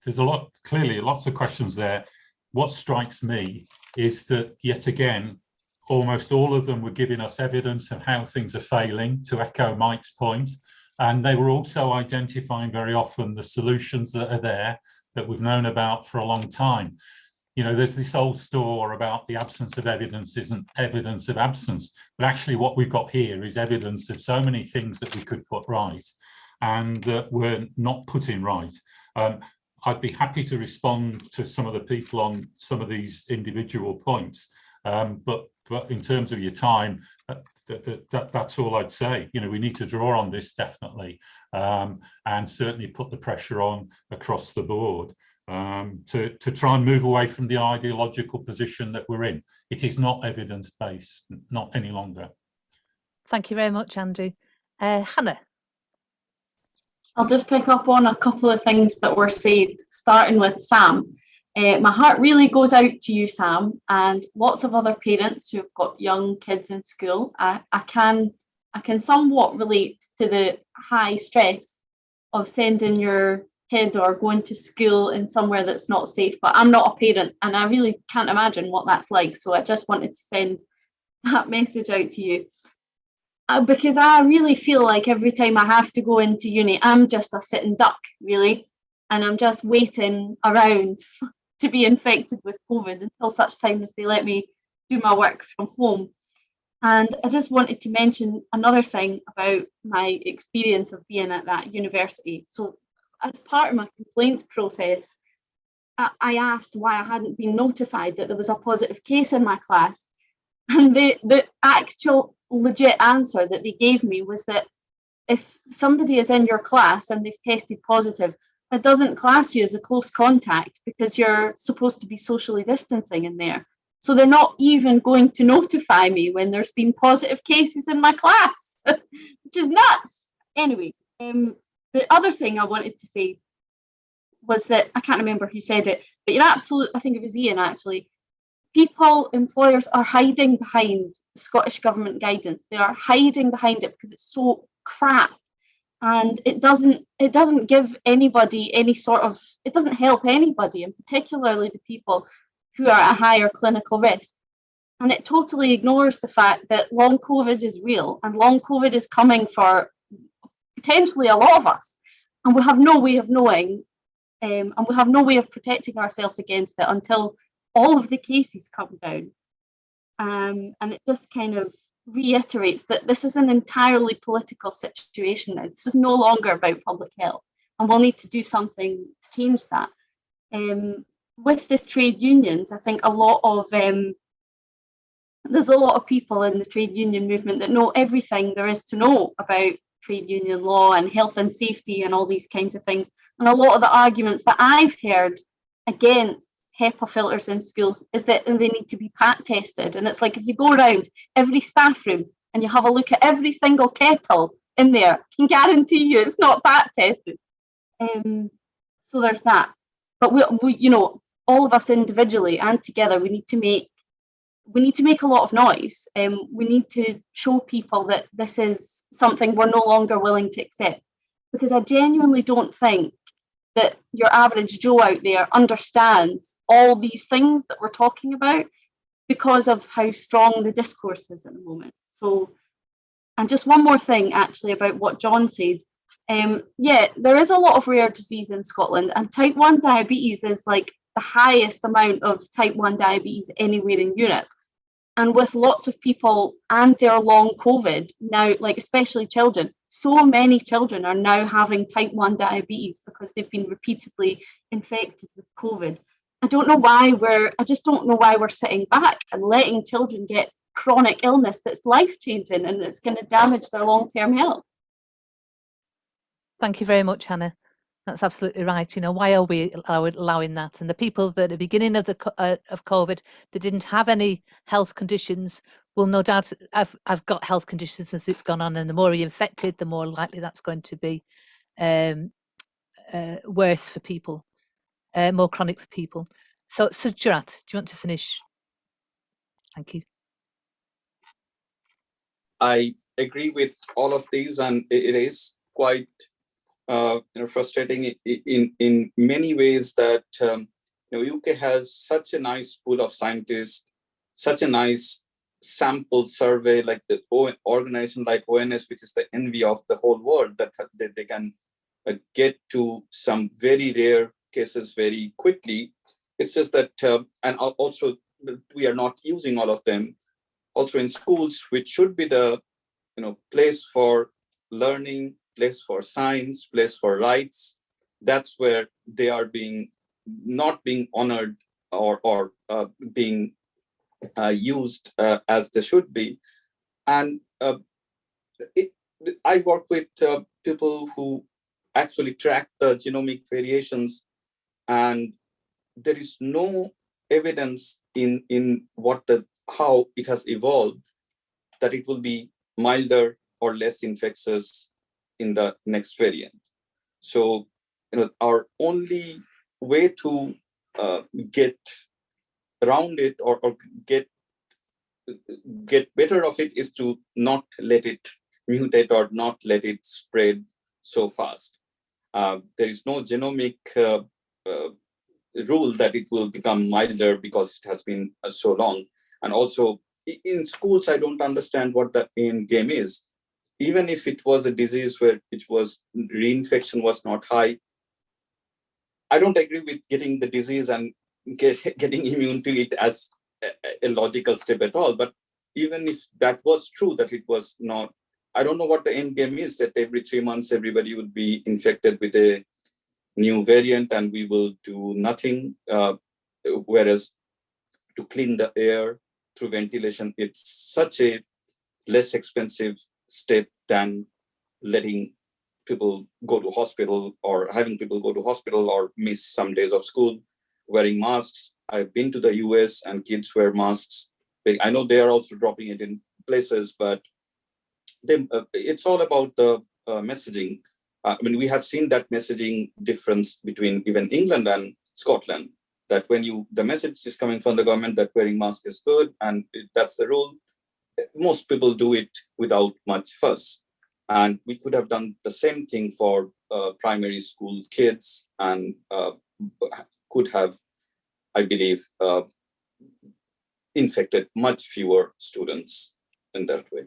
there's clearly lots of questions there. What strikes me is that, yet again, almost all of them were giving us evidence of how things are failing, to echo Mike's point. And they were also identifying very often the solutions that are there that we've known about for a long time. You know, there's this old story about the absence of evidence isn't evidence of absence, but actually what we've got here is evidence of so many things that we could put right and that we're not putting right. I'd be happy to respond to some of the people on some of these individual points, but in terms of your time, that's all I'd say. You know, we need to draw on this definitely, and certainly put the pressure on across the board to try and move away from the ideological position that we're in. It is not evidence-based, not any longer. Thank you very much, Andrew. Hannah. I'll just pick up on a couple of things that were said, starting with Sam. My heart really goes out to you, Sam, and lots of other parents who've got young kids in school. I can somewhat relate to the high stress of sending your kid or going to school in somewhere that's not safe, but I'm not a parent and I really can't imagine what that's like. So I just wanted to send that message out to you. Because I really feel like every time I have to go into uni, I'm just a sitting duck, really. And I'm just waiting around to be infected with COVID until such time as they let me do my work from home. And I just wanted to mention another thing about my experience of being at that university. So as part of my complaints process, I asked why I hadn't been notified that there was a positive case in my class. And the actual legit answer that they gave me was that if somebody is in your class and they've tested positive, it doesn't class you as a close contact because you're supposed to be socially distancing in there. So they're not even going to notify me when there's been positive cases in my class, which is nuts. Anyway, the other thing I wanted to say was that, I can't remember who said it, but you're absolute, I think it was Ian actually, employers are hiding behind the Scottish Government guidance. They are hiding behind it because it's so crap, and it doesn't give anybody any sort of, it doesn't help anybody, and particularly the people who are at higher clinical risk. And it totally ignores the fact that long COVID is real and long COVID is coming for potentially a lot of us, and we have no way of knowing, and we have no way of protecting ourselves against it until all of the cases come down. And it just kind of reiterates that this is an entirely political situation now. This is no longer about public health, and we'll need to do something to change that. With the trade unions, I think there's a lot of people in the trade union movement that know everything there is to know about trade union law and health and safety and all these kinds of things. And a lot of the arguments that I've heard against HEPA filters in schools is that they need to be pack tested. And it's like, if you go around every staff room and you have a look at every single kettle in there, I can guarantee you it's not pack tested. So there's that. But we, you know, all of us individually and together, we need to make a lot of noise. We need to show people that this is something we're no longer willing to accept, because I genuinely don't think that your average Joe out there understands all these things that we're talking about because of how strong the discourse is at the moment. So, and just one more thing actually about what John said. Yeah, there is a lot of rare disease in Scotland, and type 1 diabetes is like the highest amount of type 1 diabetes anywhere in Europe. And with lots of people and their long COVID now, like especially children, so many children are now having type 1 diabetes because they've been repeatedly infected with COVID. I just don't know why we're sitting back and letting children get chronic illness that's life-changing and that's going to damage their long-term health. Thank you very much, Hannah. That's absolutely right. You know, why are we allowing that? And the people that at the beginning of of COVID that didn't have any health conditions will no doubt have got health conditions as it's gone on. And the more you're infected, the more likely that's going to be worse for people, more chronic for people. So Surajit, do you want to finish? Thank you. I agree with all of these, and it is quite frustrating in many ways that UK has such a nice pool of scientists, such a nice sample survey, like the organization like ONS, which is the envy of the whole world, that they can get to some very rare cases very quickly. It's just that, and also we are not using all of them. Also in schools, which should be the place for learning, place for science, place for rights, that's where they are not being honored or being used as they should be. And I work with people who actually track the genomic variations, and there is no evidence in how it has evolved that it will be milder or less infectious in the next variant. So, our only way to get around it or get better of it is to not let it mutate or not let it spread so fast. There is no genomic rule that it will become milder because it has been so long. And also in schools, I don't understand what the end game is. Even if it was a disease where reinfection was not high, I don't agree with getting the disease and getting immune to it as a logical step at all. But even if that was true, that it was not, I don't know what the end game is, that every 3 months, everybody will be infected with a new variant and we will do nothing. Whereas to clean the air through ventilation, it's such a less expensive step than letting people go to hospital or having people go to hospital or miss some days of school. Wearing masks. I've been to the US and kids wear masks. I know they are also dropping it in places, but it's all about the messaging. We have seen that messaging difference between even England and Scotland, that when the message is coming from the government that wearing mask is good and that's the rule, most people do it without much fuss. And we could have done the same thing for primary school kids and could have, I believe, infected much fewer students in that way.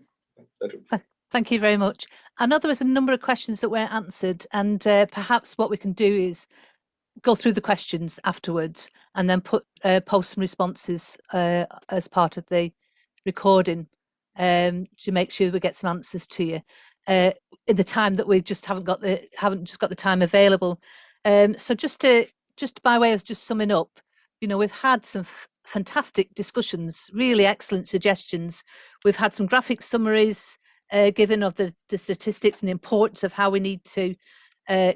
Thank you very much. I know there was a number of questions that weren't answered, and perhaps what we can do is go through the questions afterwards and then post some responses as part of the recording to make sure we get some answers to you in the time that we just haven't got the time available. So just by way of just summing up, we've had some fantastic discussions, really excellent suggestions. We've had some graphic summaries given of the statistics and the importance of how we need to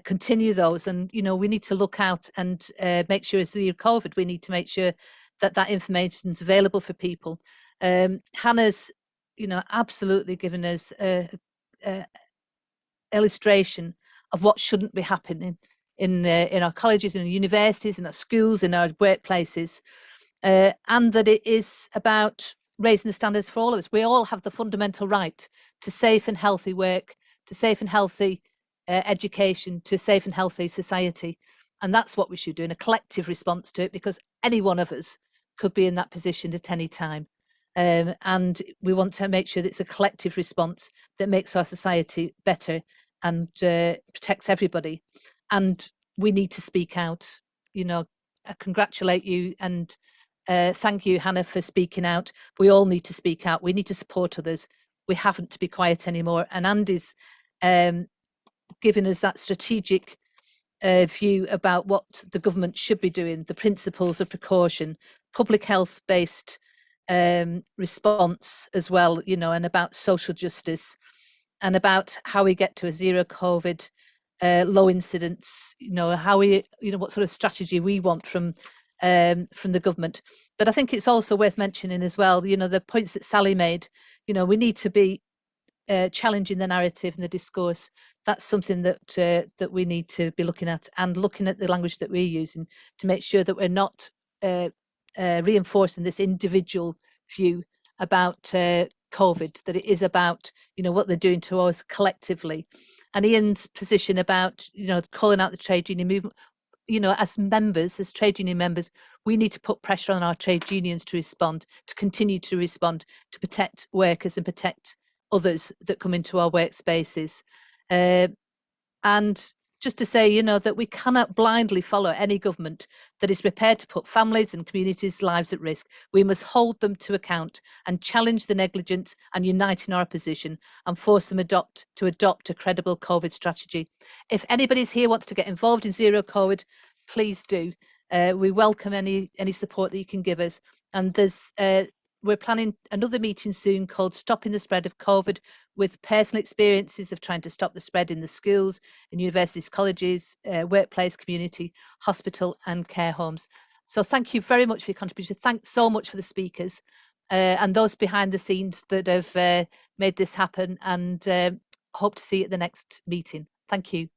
continue those. And, we need to look out and make sure as Zerocovid, we need to make sure that information is available for people. Hannah's, absolutely given us illustration of what shouldn't be happening in our colleges, in our universities, in our schools, in our workplaces, and that it is about raising the standards for all of us. We all have the fundamental right to safe and healthy work, to safe and healthy education, to safe and healthy society. And that's what we should do in a collective response to it, because any one of us could be in that position at any time. And we want to make sure that it's a collective response that makes our society better and protects everybody. And we need to speak out. I congratulate you and thank you, Hannah, for speaking out. We all need to speak out. We need to support others. We haven't to be quiet anymore. And Andy's giving us that strategic view about what the government should be doing, the principles of precaution, public health based response as well, and about social justice and about how we get to a zero COVID, low incidence, how we, what sort of strategy we want from the government. But I think it's also worth mentioning as well, the points that Sally made, we need to be challenging the narrative and the discourse. That's something that we need to be looking at, and looking at the language that we're using to make sure that we're not reinforcing this individual view about COVID, that it is about, you know, what they're doing to us collectively. And Ian's position about, you know, calling out the trade union movement, you know, as members, as trade union members, we need to put pressure on our trade unions to respond, to continue to respond, to protect workers and protect others that come into our workspaces. And just to say, you know, that we cannot blindly follow any government that is prepared to put families and communities' lives at risk. We must hold them to account and challenge the negligence and unite in our opposition and force them to adopt a credible COVID strategy. If anybody's here wants to get involved in Zero COVID, please do. We welcome any support that you can give us. And there's we're planning another meeting soon called Stopping the Spread of COVID, with personal experiences of trying to stop the spread in the schools, in universities, colleges, workplace, community, hospital and care homes. So thank you very much for your contribution. Thanks so much for the speakers and those behind the scenes that have made this happen, and hope to see you at the next meeting. Thank you.